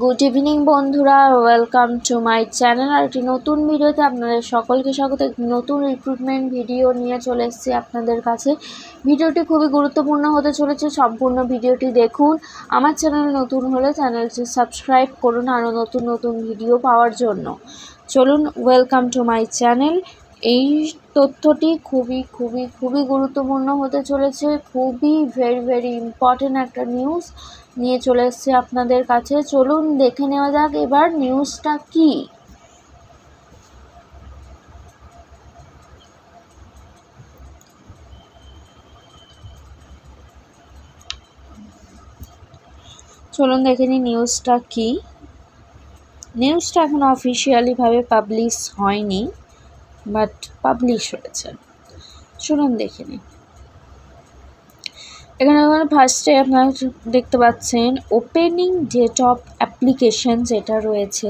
Good evening বন্ধুরা, welcome to my channel. আর একটি নতুন ভিডিওতে আপনাদের সকলকে স্বাগত। একটি নতুন রিক্রুটমেন্ট ভিডিও নিয়ে চলে এসেছি আপনাদের কাছে। ভিডিওটি খুবই গুরুত্বপূর্ণ হতে চলেছে, সম্পূর্ণ ভিডিওটি দেখুন। আমার চ্যানেল নতুন হলে চ্যানেলটি সাবস্ক্রাইব করুন আরও নতুন নতুন ভিডিও পাওয়ার জন্য। চলুন, ওয়েলকাম টু মাই চ্যানেল। এই তথ্যটি খুবই গুরুত্বপূর্ণ হতে চলেছে, খুবই ভেরি ইম্পর্টেন্ট একটা নিউজ নিয়ে চলে এসেছে আপনাদের কাছে। চলুন দেখে নেওয়া যাক এবার নিউজটা কি। চলুন দেখে নিই নিউজটা কি। নিউজটা এখন অফিসিয়ালি ভাবে পাবলিশ হয়নি, বাট পাবলিশ হয়েছে। চলুন দেখে নিই। এখানে ফার্স্টে আপনারা দেখতে পাচ্ছেন ওপেনিং ডেট অফ অ্যাপ্লিকেশন যেটা রয়েছে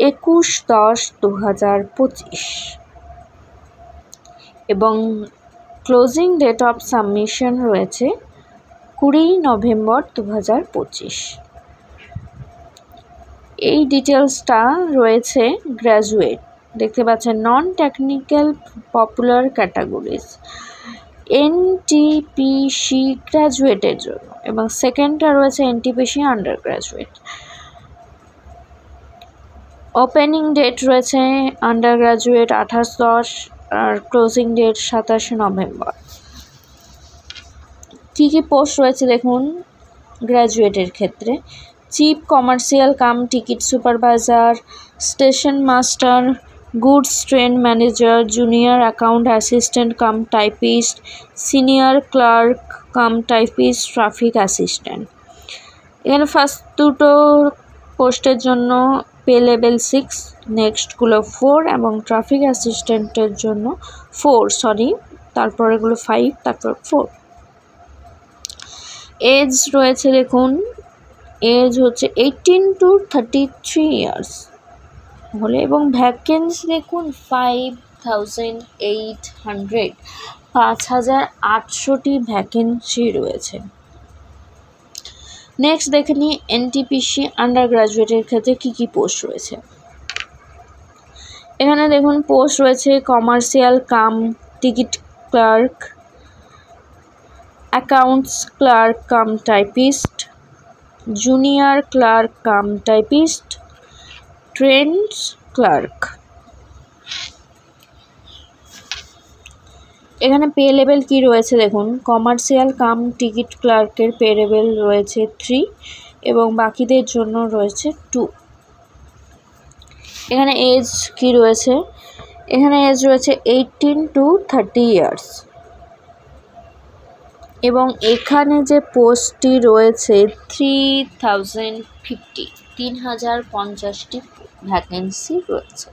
21/10/2025 এবং ক্লোজিং ডেট অফ সাবমিশন রয়েছে 20 নভেম্বর 2025। এই ডিটেলসটা রয়েছে গ্র্যাজুয়েট, দেখতে পাচ্ছেন non technical popular categories NTPC গ্র্যাজুয়েটের জন্য, এবং সেকেন্ডটা রয়েছে NTPC undergraduate. Opening date রয়েছে আন্ডার গ্র্যাজুয়েট 28/10 আর ক্লোজিং ডেট 27 নভেম্বর। কী পোস্ট রয়েছে দেখুন গ্র্যাজুয়েটের ক্ষেত্রে: chief commercial cum ticket supervisor, station master, goods train manager, junior account assistant cum typist, senior clerk cum typist, traffic assistant. এখানে first দুটো পোস্টের জন্য পে লেভেল 6, নেক্সটগুলো 4 এবং ট্রাফিক অ্যাসিস্ট্যান্টের জন্য 4, তারপর এগুলো 5, তারপর 4। এজ রয়েছে দেখুন, এজ হচ্ছে 18 to 33 ইয়ার্স হলে, এবং ভ্যাকেন্সি দেখুন 5800টি ভ্যাকেন্সি রয়েছে। নেক্সট দেখে নিই এনটিপিসি আন্ডার গ্র্যাজুয়েটের ক্ষেত্রে কী পোস্ট রয়েছে। এখানে দেখুন পোস্ট রয়েছে commercial cum ticket clerk, accounts clerk cum typist, junior clerk cum typist, trains clerk. এখানে পে লেভেল কি রয়েছে দেখুন, কমার্শিয়াল কাম টিকিট ক্লার্কের পে লেভেল রয়েছে 3 এবং বাকিদের জন্য রয়েছে 2। এখানে এজ কি রয়েছে, এখানে এজ রয়েছে 18 to 30 ইয়ার্স, এবং এখানে যে পোস্টটি রয়েছে 3050টি ভ্যাকেন্সি রয়েছে।